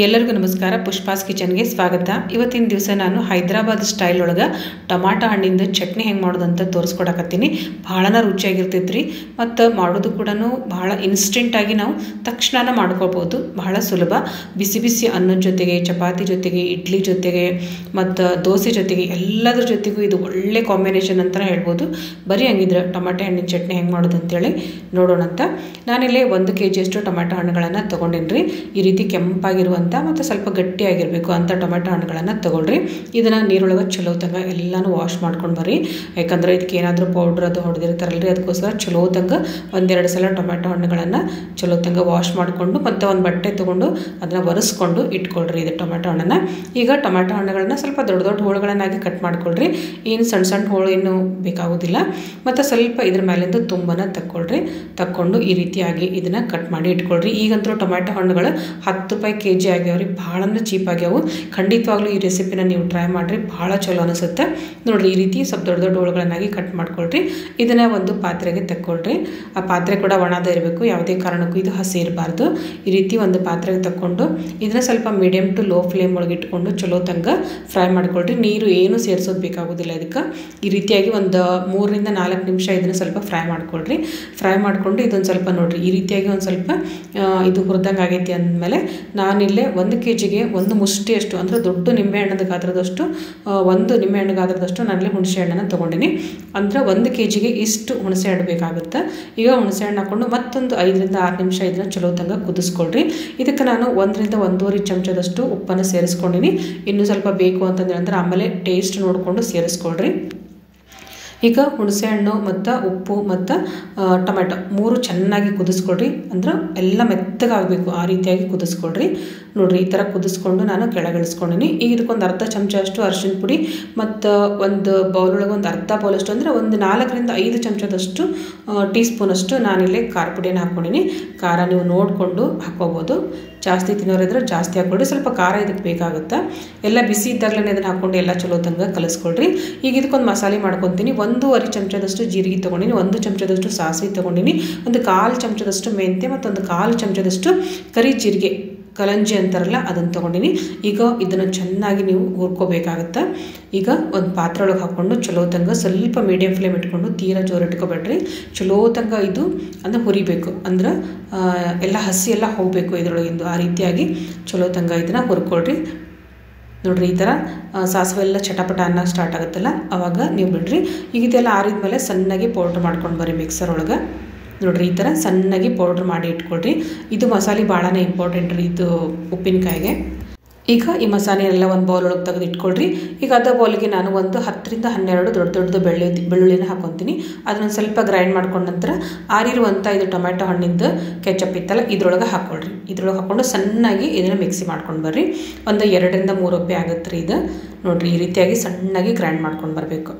ಎಲ್ಲರಿಗೂ ನಮಸ್ಕಾರ. ಪುಷ್ಪಾಸ್ ಕಿಚನ್ಗೆ ಸ್ವಾಗತ. ಇವತ್ತಿನ ದಿವಸ ನಾನು ಹೈದರಾಬಾದ್ ಸ್ಟೈಲ್ ಒಳಗೆ ಟೊಮಾಟೊ ಹಣ್ಣಿಂದ ಚಟ್ನಿ ಹೆಂಗೆ ಮಾಡೋದು ಅಂತ ತೋರಿಸ್ಕೊಡಕತ್ತೀನಿ. ಭಾಳನ ರುಚಿಯಾಗಿರ್ತೈತೆ ರೀ. ಮತ್ತು ಮಾಡೋದು ಕೂಡ ಭಾಳ ಇನ್ಸ್ಟೆಂಟಾಗಿ ನಾವು ತಕ್ಷಣ ಮಾಡ್ಕೊಳ್ಬೋದು. ಬಹಳ ಸುಲಭ. ಬಿಸಿ ಬಿಸಿ ಅನ್ನದ ಜೊತೆಗೆ, ಚಪಾತಿ ಜೊತೆಗೆ, ಇಡ್ಲಿ ಜೊತೆಗೆ ಮತ್ತು ದೋಸೆ ಜೊತೆಗೆ ಎಲ್ಲದ್ರ ಜೊತೆಗೂ ಇದು ಒಳ್ಳೆ ಕಾಂಬಿನೇಷನ್ ಅಂತಲೇ ಹೇಳ್ಬೋದು. ಬರೀ ಹಂಗಿದ್ರೆ ಟೊಮಾಟೊ ಹಣ್ಣಿನ ಚಟ್ನಿ ಹೆಂಗೆ ಮಾಡೋದು ಅಂತೇಳಿ ನೋಡೋಣ ಅಂತ. ನಾನಿಲ್ಲಿ 1 kg ಟೊಮಾಟೊ ಹಣ್ಣುಗಳನ್ನು ತೊಗೊಂಡಿನಿ ರೀ. ಈ ರೀತಿ ಕೆಂಪಾಗಿರುವಂಥ ಮತ್ತು ಸ್ವಲ್ಪ ಗಟ್ಟಿಯಾಗಿರಬೇಕು ಅಂತ ಟೊಮೆಟೊ ಹಣ್ಣುಗಳನ್ನು ತೊಗೊಳ್ರಿ. ಇದನ್ನು ನೀರೊಳಗೆ ಚಲೋ ತಂಗ ಎಲ್ಲನೂ ವಾಶ್ ಮಾಡ್ಕೊಂಡು ಬರ್ರಿ. ಯಾಕಂದರೆ ಇದಕ್ಕೆ ಏನಾದರೂ ಪೌಡ್ರ್ ಅದು ಹೊಡೆದಿರ್ತಾರಲ್ರಿ, ಅದಕ್ಕೋಸ್ಕರ ಚಲೋ ತಂಗ 1-2 ಸಲ ಟೊಮೆಟೊ ಹಣ್ಣುಗಳನ್ನು ಚಲೋ ತಂಗ ವಾಶ್ ಮಾಡಿಕೊಂಡು ಮತ್ತು ಒಂದು ಬಟ್ಟೆ ತೊಗೊಂಡು ಅದನ್ನು ಒರೆಸ್ಕೊಂಡು ಇಟ್ಕೊಳ್ರಿ ಇದು ಟೊಮೆಟೊ ಹಣ್ಣನ್ನು. ಈಗ ಟೊಮೆಟೊ ಹಣ್ಣುಗಳನ್ನು ಸ್ವಲ್ಪ ದೊಡ್ಡ ದೊಡ್ಡ ಹೋಳುಗಳನ್ನಾಗಿ ಕಟ್ ಮಾಡ್ಕೊಳ್ರಿ. ಏನು ಸಣ್ಣ ಸಣ್ಣ ಹೋಳು ಏನು ಬೇಕಾಗೋದಿಲ್ಲ. ಮತ್ತು ಸ್ವಲ್ಪ ಇದ್ರ ಮೇಲಿಂದ ತುಂಬನ ತಕ್ಕೊಂಡು ಈ ರೀತಿಯಾಗಿ ಇದನ್ನು ಕಟ್ ಮಾಡಿ ಇಟ್ಕೊಳ್ರಿ. ಈಗಂತೂ ಟೊಮೆಟೊ ಹಣ್ಣುಗಳು 10 ರೂಪಾಯಿ kg ಆಗ್ಯಾವ್ರಿ. ಭಾಳಂದ್ರೆ ಚೀಪ್ ಆಗ್ಯಾವು. ಖಂಡಿತವಾಗ್ಲೂ ಈ ರೆಸಿಪಿನ ನೀವು ಟ್ರೈ ಮಾಡಿರಿ, ಭಾಳ ಚಲೋ ಅನಿಸುತ್ತೆ ನೋಡಿರಿ. ಈ ರೀತಿ ಸ್ವಲ್ಪ ದೊಡ್ಡ ದೊಡ್ಡ ಹೋಳುಗಳನ್ನಾಗಿ ಕಟ್ ಮಾಡ್ಕೊಳ್ರಿ. ಇದನ್ನು ಒಂದು ಪಾತ್ರೆಗೆ ತಕ್ಕೊಳ್ರಿ. ಆ ಪಾತ್ರೆ ಕೂಡ ಒಣದೇ ಇರಬೇಕು, ಯಾವುದೇ ಕಾರಣಕ್ಕೂ ಇದು ಹಸಿ ಇರಬಾರ್ದು. ಈ ರೀತಿ ಒಂದು ಪಾತ್ರೆಗೆ ತಕ್ಕೊಂಡು ಇದನ್ನು ಸ್ವಲ್ಪ ಮೀಡಿಯಮ್ ಟು ಲೋ ಫ್ಲೇಮ್ ಒಳಗೆ ಇಟ್ಕೊಂಡು ಚಲೋ ತಂಗ ಫ್ರೈ ಮಾಡ್ಕೊಳ್ರಿ. ನೀರು ಏನು ಸೇರಿಸೋದು ಬೇಕಾಗೋದಿಲ್ಲ ಇದಕ್ಕೆ. ಈ ರೀತಿಯಾಗಿ ಒಂದು 3-4 ನಿಮಿಷ ಇದನ್ನು ಸ್ವಲ್ಪ ಫ್ರೈ ಮಾಡ್ಕೊಳ್ರಿ. ಫ್ರೈ ಮಾಡಿಕೊಂಡು ಇದೊಂದು ಸ್ವಲ್ಪ ನೋಡಿರಿ ಈ ರೀತಿಯಾಗಿ ಒಂದು ಸ್ವಲ್ಪ ಇದು ಹುರಿದಂಗೆ ಆಗೈತಿ ಅಂದಮೇಲೆ ನಾನಿಲ್ಲೇ 1 kgಗೆ 1 ಮುಷ್ಟಿಯಷ್ಟು ಅಂದರೆ ದೊಡ್ಡ ನಿಂಬೆಹಣ್ಣದ ಗಾತ್ರದಷ್ಟು 1 ನಿಂಬೆಹಣ್ಣು ಗಾತ್ರದಷ್ಟು ನಾನಿಲ್ಲಿ ಹುಣಸೆ ಹಣ್ಣನ್ನು ತೊಗೊಂಡಿನಿ. ಅಂದರೆ 1 kgಗೆ ಇಷ್ಟು ಹುಣಸೆ ಹಣ್ಣು ಬೇಕಾಗುತ್ತೆ. ಈಗ ಹುಣಸೆ ಹಣ್ಣು ಹಾಕ್ಕೊಂಡು ಮತ್ತೊಂದು 5-6 ನಿಮಿಷ ಇದನ್ನು ಚಲೋ ತಂಗ ಕುದಿಸ್ಕೊಳ್ರಿ. ಇದಕ್ಕೆ ನಾನು 1-1.5 ಚಮಚದಷ್ಟು ಉಪ್ಪನ್ನು ಸೇರಿಸ್ಕೊಂಡಿನಿ. ಇನ್ನೂ ಸ್ವಲ್ಪ ಬೇಕು ಅಂತಂದ್ರೆ ಆಮೇಲೆ ಟೇಸ್ಟ್ ನೋಡಿಕೊಂಡು ಸೇರಿಸ್ಕೊಳ್ರಿ. ಈಗ ಹುಣಸೆ ಹಣ್ಣು ಮತ್ತು ಉಪ್ಪು ಮತ್ತು ಟೊಮೆಟೊ 3 ಚೆನ್ನಾಗಿ ಕುದಿಸ್ಕೊಳ್ರಿ. ಅಂದ್ರೆ ಎಲ್ಲ ಮೆತ್ತಗಾಗಬೇಕು, ಆ ರೀತಿಯಾಗಿ ಕುದಿಸ್ಕೊಳ್ರಿ. ನೋಡಿರಿ ಈ ಥರ ಕುದಿಸ್ಕೊಂಡು ನಾನು ಕೆಳಗಿಳಿಸ್ಕೊಂಡಿನಿ. ಈಗ ಇದಕ್ಕೊಂದು ಅರ್ಧ ಚಮಚ ಅಷ್ಟು ಅರಿಶಿನ ಪುಡಿ ಮತ್ತು ಒಂದು ಬೌಲೊಳಗೆ ಒಂದು ಅರ್ಧ ಬೌಲಷ್ಟು ಅಂದರೆ ಒಂದು 4-5 ಚಮಚದಷ್ಟು ಟೀ ಸ್ಪೂನಷ್ಟು ನಾನಿಲ್ಲಿ ಖಾರ ಪುಡಿಯನ್ನು ಹಾಕ್ಕೊಂಡಿನಿ. ಖಾರ ನೀವು ನೋಡಿಕೊಂಡು ಹಾಕ್ಕೋಬೋದು. ಜಾಸ್ತಿ ತಿನ್ನೋರಿದ್ರೆ ಜಾಸ್ತಿ ಹಾಕ್ಕೊಳ್ರಿ. ಸ್ವಲ್ಪ ಖಾರ ಇದಕ್ಕೆ ಬೇಕಾಗುತ್ತೆ. ಎಲ್ಲ ಬಿಸಿ ಇದ್ದಾಗಲೇ ಇದನ್ನು ಹಾಕ್ಕೊಂಡು ಎಲ್ಲ ಚಲೋ ತಂಗ ಕಲಿಸ್ಕೊಳ್ರಿ. ಈಗ ಇದಕ್ಕೊಂದು ಮಸಾಲೆ ಮಾಡ್ಕೊತೀನಿ. 1.5 ಚಮಚದಷ್ಟು ಜೀರಿಗೆ ತೊಗೊಂಡಿನಿ, 1 ಚಮಚದಷ್ಟು ಸಾಸಿವೆ ತೊಗೊಂಡಿನಿ, ಒಂದು 1/4 ಚಮಚದಷ್ಟು ಮೆಂತ್ಯ ಮತ್ತು ಒಂದು 1/4 ಚಮಚದಷ್ಟು ಕರಿ ಜೀರಿಗೆ, ಕಲಂಜಿ ಅಂತಾರಲ್ಲ ಅದನ್ನು ತೊಗೊಂಡಿನಿ. ಈಗ ಇದನ್ನು ಚೆನ್ನಾಗಿ ನೀವು ಹುರ್ಕೋಬೇಕಾಗತ್ತೆ. ಈಗ ಒಂದು ಪಾತ್ರೆ ಒಳಗೆ ಹಾಕ್ಕೊಂಡು ಚಲೋ ತಂಗ ಸ್ವಲ್ಪ ಮೀಡಿಯಮ್ ಫ್ಲೇಮ್ ಇಟ್ಕೊಂಡು ತೀರಾ ಜೋರು ಇಟ್ಕೊಬೇಡ್ರಿ. ಚಲೋ ತಂಗ ಇದು ಅಂದರೆ ಹುರಿಬೇಕು, ಅಂದ್ರೆ ಎಲ್ಲ ಹಸಿ ಎಲ್ಲ ಹೋಗಬೇಕು ಇದರೊಳಗಿಂದು. ಆ ರೀತಿಯಾಗಿ ಚಲೋ ತಂಗ ಇದನ್ನು ಹುರ್ಕೊಳ್ರಿ. ನೋಡಿರಿ ಈ ಥರ ಸಾಸಿವೆ ಎಲ್ಲ ಚಟಪಟ ಅನ್ನೋ ಸ್ಟಾರ್ಟ್ ಆಗುತ್ತಲ್ಲ ಆವಾಗ ನೀವು ಬಿಡ್ರಿ. ಈಗ ಇದೆಲ್ಲ ಆರಿದ ಮೇಲೆ ಸಣ್ಣಗೆ ಪೌಡ್ರ್ ಮಾಡ್ಕೊಂಡು ಬರ್ರಿ ಮಿಕ್ಸರ್ ಒಳಗೆ. ನೋಡಿರಿ ಈ ಥರ ಸಣ್ಣಗೆ ಪೌಡ್ರ್ ಮಾಡಿ ಇಟ್ಕೊಳ್ರಿ. ಇದು ಮಸಾಲೆ ಭಾಳನೇ ಇಂಪಾರ್ಟೆಂಟ್ ರೀ ಇದು ಉಪ್ಪಿನಕಾಯಿಗೆ. ಈಗ ಈ ಮಸಾಲೆ ಎಲ್ಲ ಒಂದು ಬೌಲ್ ಒಳಗೆ ತೆಗೆದು ಇಟ್ಕೊಳ್ರಿ. ಈಗ ಅದೇ ಬೌಲ್ಗೆ ನಾನು ಒಂದು 10-12 ದೊಡ್ಡ ಬೆಳ್ಳುಳ್ಳಿನ ಹಾಕ್ಕೊತೀನಿ. ಅದನ್ನು ಸ್ವಲ್ಪ ಗ್ರೈಂಡ್ ಮಾಡ್ಕೊಂಡ ನಂತರ ಆರಿರುವಂಥ ಇದು ಟೊಮೆಟೊ ಹಣ್ಣಿಂದು ಕೆಚಪ್ ಇತ್ತಲ್ಲ ಇದ್ರೊಳಗೆ ಹಾಕ್ಕೊಳ್ರಿ. ಇದ್ರೊಳಗೆ ಹಾಕ್ಕೊಂಡು ಸಣ್ಣಾಗಿ ಇದನ್ನು ಮಿಕ್ಸಿ ಮಾಡ್ಕೊಂಡು ಬರ್ರಿ. ಒಂದು 2-3 ಒಪ್ಪೆ ಆಗುತ್ತೆ ರೀ ಇದು. ನೋಡಿರಿ ಈ ರೀತಿಯಾಗಿ ಸಣ್ಣಾಗಿ ಗ್ರೈಂಡ್ ಮಾಡ್ಕೊಂಡು ಬರಬೇಕು.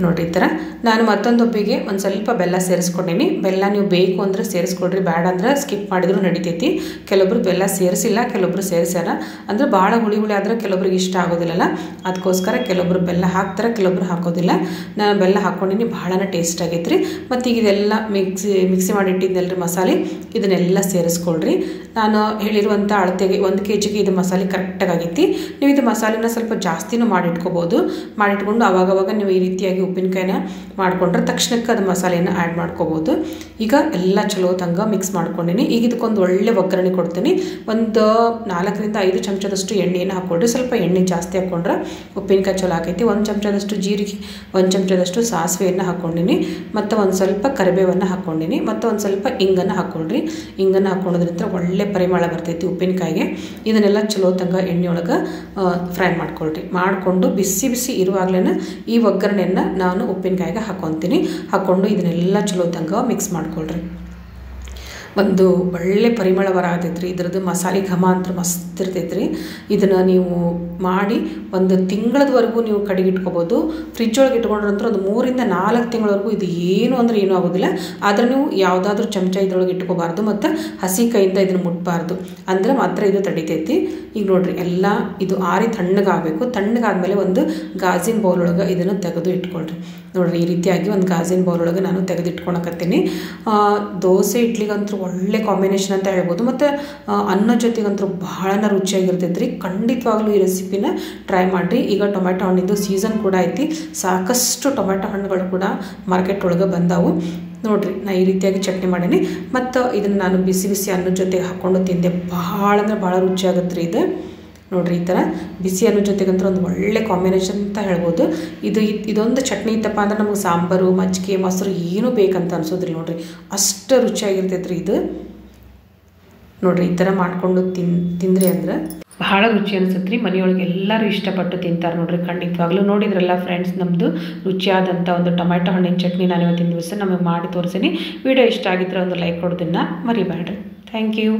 ನೋಡಿರಿ ಈ ಥರ. ನಾನು ಮತ್ತೊಂದು ಒಬ್ಬಿಗೆ ಒಂದು ಸ್ವಲ್ಪ ಬೆಲ್ಲ ಸೇರಿಸ್ಕೊಂಡಿನಿ. ಬೆಲ್ಲ ನೀವು ಬೇಕು ಅಂದರೆ ಸೇರಿಸ್ಕೊಳ್ರಿ, ಬೇಡ ಅಂದರೆ ಸ್ಕಿಪ್ ಮಾಡಿದ್ರು ನಡಿತೈತಿ. ಕೆಲವೊಬ್ರು ಬೆಲ್ಲ ಸೇರಿಸಿಲ್ಲ, ಕೆಲವೊಬ್ರು ಸೇರಿಸ್ಯಾರ. ಅಂದರೆ ಭಾಳ ಹುಳಿ ಆದರೆ ಕೆಲವೊಬ್ರಿಗೆ ಇಷ್ಟ ಆಗೋದಿಲ್ಲಲ್ಲ, ಅದಕ್ಕೋಸ್ಕರ ಕೆಲವೊಬ್ರು ಬೆಲ್ಲ ಹಾಕ್ತಾರೆ, ಕೆಲವೊಬ್ರು ಹಾಕೋದಿಲ್ಲ. ನಾನು ಬೆಲ್ಲ ಹಾಕ್ಕೊಂಡಿನಿ, ಭಾಳನೇ ಟೇಸ್ಟ್ ಆಗೈತೆ ರೀ. ಮತ್ತು ಈಗ ಇದೆಲ್ಲ ಮಿಕ್ಸಿ ಮಾಡಿ ಇಟ್ಟಿದ್ದೆಲ್ಲರಿ ಮಸಾಲೆ, ಇದನ್ನೆಲ್ಲ ಸೇರಿಸ್ಕೊಳ್ರಿ. ನಾನು ಹೇಳಿರುವಂಥ ಅಳತೆಗೆ 1 kgಗೆ ಇದು ಮಸಾಲೆ ಕರೆಕ್ಟಾಗಿ ಆಗೈತಿ. ನೀವು ಇದು ಮಸಾಲೆನ ಸ್ವಲ್ಪ ಜಾಸ್ತಿನೂ ಮಾಡಿಟ್ಕೋಬೋದು. ಮಾಡಿಟ್ಕೊಂಡು ಆವಾಗವಾಗ ನೀವು ಈ ರೀತಿಯಾಗಿ ಉಪ್ಪಿನಕಾಯಿನ ಮಾಡಿಕೊಂಡ್ರೆ ತಕ್ಷಣಕ್ಕೆ ಅದು ಮಸಾಲೆಯನ್ನು ಆ್ಯಡ್ ಮಾಡ್ಕೋಬೋದು. ಈಗ ಎಲ್ಲ ಚಲೋ ತಂಗ ಮಿಕ್ಸ್ ಮಾಡ್ಕೊಂಡಿನಿ. ಈಗ ಇದಕ್ಕೊಂದು ಒಳ್ಳೆ ಒಗ್ಗರಣೆ ಕೊಡ್ತೀನಿ. ಒಂದು 4-5 ಚಮಚದಷ್ಟು ಎಣ್ಣೆಯನ್ನು ಹಾಕ್ಕೊಳ್ರಿ. ಸ್ವಲ್ಪ ಎಣ್ಣೆ ಜಾಸ್ತಿ ಹಾಕ್ಕೊಂಡ್ರೆ ಉಪ್ಪಿನಕಾಯಿ ಚಲೋ ಆಕೈತಿ. 1 ಚಮಚದಷ್ಟು ಜೀರಿಗೆ, 1 ಚಮಚದಷ್ಟು ಸಾಸಿವೆಯನ್ನು ಹಾಕ್ಕೊಂಡಿನಿ, ಮತ್ತು ಒಂದು ಸ್ವಲ್ಪ ಕರಿಬೇವನ್ನು ಹಾಕ್ಕೊಂಡಿನಿ, ಮತ್ತು ಒಂದು ಸ್ವಲ್ಪ ಇಂಗನ್ನು ಹಾಕ್ಕೊಳ್ರಿ. ಇಂಗನ್ನು ಹಾಕ್ಕೊಳ್ಳೋದ್ರಿಂದ ಒಳ್ಳೆ ಪರಿಮಳ ಬರ್ತೈತಿ ಉಪ್ಪಿನಕಾಯಿಗೆ. ಇದನ್ನೆಲ್ಲ ಚಲೋ ತಂಗ ಎಣ್ಣೆಯೊಳಗೆ ಫ್ರೈ ಮಾಡ್ಕೊಳ್ರಿ. ಮಾಡಿಕೊಂಡು ಬಿಸಿ ಬಿಸಿ ಇರುವಾಗಲೇ ಈ ಒಗ್ಗರಣೆಯನ್ನು ನಾನು ಉಪ್ಪಿನಕಾಯಿಗೆ ಹಾಕ್ಕೊತೀನಿ. ಹಾಕ್ಕೊಂಡು ಇದನ್ನೆಲ್ಲ ಚಲೋ ತಂಗ ಮಿಕ್ಸ್ ಮಾಡ್ಕೊಳ್ರಿ. ಒಂದು ಒಳ್ಳೆ ಪರಿಮಳ ಬರಾತೈತ್ರಿ. ಇದ್ರದ್ದು ಮಸಾಲೆ ಘಮ ಅಂತ ಮಸ್ತ್ ಇರ್ತೈತ್ರಿ. ಇದನ್ನು ನೀವು ಮಾಡಿ 1 ತಿಂಗಳದವರೆಗೂ ನೀವು ಕಡೆಗಿಟ್ಕೋಬೋದು. ಫ್ರಿಜ್ ಒಳಗೆ ಇಟ್ಕೊಂಡ್ರಂತೂ ಒಂದು 3-4 ತಿಂಗಳವರೆಗೂ ಇದು ಏನು ಅಂದರೆ ಏನೂ ಆಗೋದಿಲ್ಲ. ಆದರೆ ನೀವು ಯಾವುದಾದ್ರೂ ಚಮಚ ಇದ್ರೊಳಗೆ ಇಟ್ಕೋಬಾರ್ದು ಮತ್ತು ಹಸಿ ಕೈಯಿಂದ ಇದನ್ನು ಮುಟ್ಬಾರ್ದು, ಅಂದರೆ ಮಾತ್ರ ಇದು ತಡಿತೈತಿ. ಈಗ ನೋಡಿರಿ ಎಲ್ಲ ಇದು ಆರಿ ತಣ್ಣಗಾಗಬೇಕು. ತಣ್ಣಗಾದ್ಮೇಲೆ ಒಂದು ಗಾಜಿನ ಬೌಲ್ ಒಳಗೆ ಇದನ್ನು ತೆಗೆದು ಇಟ್ಕೊಳ್ರಿ. ನೋಡಿರಿ ಈ ರೀತಿಯಾಗಿ ಒಂದು ಗಾಜಿನ ಬೌಲ್ ಒಳಗೆ ನಾನು ತೆಗೆದಿಟ್ಕೊಳಕತ್ತೀನಿ. ದೋಸೆ ಇಡ್ಲಿಗಂತೂ ಒಳ್ಳೆ ಕಾಂಬಿನೇಷನ್ ಅಂತ ಹೇಳ್ಬೋದು, ಮತ್ತು ಅನ್ನ ಜೊತೆಗಂತೂ ಬಹಳನ ರುಚಿಯಾಗಿರ್ತೈತೆ ರೀ. ಖಂಡಿತವಾಗ್ಲೂ ಈ ರೆಸಿಪಿನ ಟ್ರೈ ಮಾಡಿರಿ. ಈಗ ಟೊಮೆಟೊ ಹಣ್ಣಿಂದು ಸೀಸನ್ ಕೂಡ ಐತಿ, ಸಾಕಷ್ಟು ಟೊಮೆಟೊ ಹಣ್ಣುಗಳು ಕೂಡ ಮಾರ್ಕೆಟ್ ಒಳಗೆ ಬಂದಾವು. ನೋಡಿರಿ ನಾನು ಈ ರೀತಿಯಾಗಿ ಚಟ್ನಿ ಮಾಡೀನಿ, ಮತ್ತು ಇದನ್ನು ನಾನು ಬಿಸಿ ಬಿಸಿ ಅನ್ನದ ಜೊತೆಗೆ ಹಾಕ್ಕೊಂಡು ತಿಂದೆ. ಭಾಳ ಅಂದರೆ ಭಾಳ ರುಚಿಯಾಗತ್ತೆ ರೀ ಇದು. ನೋಡಿರಿ ಈ ಥರ ಬಿಸಿ ಅನ್ನೋ ಜೊತೆಗಂತೂ ಒಂದು ಒಳ್ಳೆ ಕಾಂಬಿನೇಷನ್ ಅಂತ ಹೇಳ್ಬೋದು. ಇದೊಂದು ಚಟ್ನಿ ಇತ್ತಪ್ಪ ಅಂದ್ರೆ ನಮಗೆ ಸಾಂಬಾರು, ಮಜ್ಜಿಗೆ, ಮೊಸರು ಏನೂ ಬೇಕಂತ ಅನ್ಸೋದ್ರಿ. ನೋಡಿರಿ ಅಷ್ಟು ರುಚಿಯಾಗಿರ್ತೈತೆ ರೀ ಇದು. ನೋಡಿರಿ ಈ ಥರ ಮಾಡಿಕೊಂಡು ತಿಂದ್ರಿ ಅಂದ್ರೆ ಭಾಳ ರುಚಿ ಅನಿಸುತ್ತೆ ರೀ. ಮನೆಯೊಳಗೆ ಎಲ್ಲರೂ ಇಷ್ಟಪಟ್ಟು ತಿಂತಾರೆ ನೋಡಿರಿ. ಖಂಡಿತವಾಗ್ಲೂ ನೋಡಿದ್ರಲ್ಲ ಫ್ರೆಂಡ್ಸ್, ನಮ್ಮದು ರುಚಿಯಾದಂಥ ಒಂದು ಟೊಮೆಟೊ ಹಣ್ಣಿನ ಚಟ್ನಿ ನಾನು ಇವತ್ತಿನ ದಿವಸ ನಮಗೆ ಮಾಡಿ ತೋರಿಸೀನಿ. ವಿಡಿಯೋ ಇಷ್ಟ ಆಗಿದ್ರೆ ಒಂದು ಲೈಕ್ ಕೊಡೋದನ್ನು ಮರಿಬೇಡ್ರಿ. Thank you.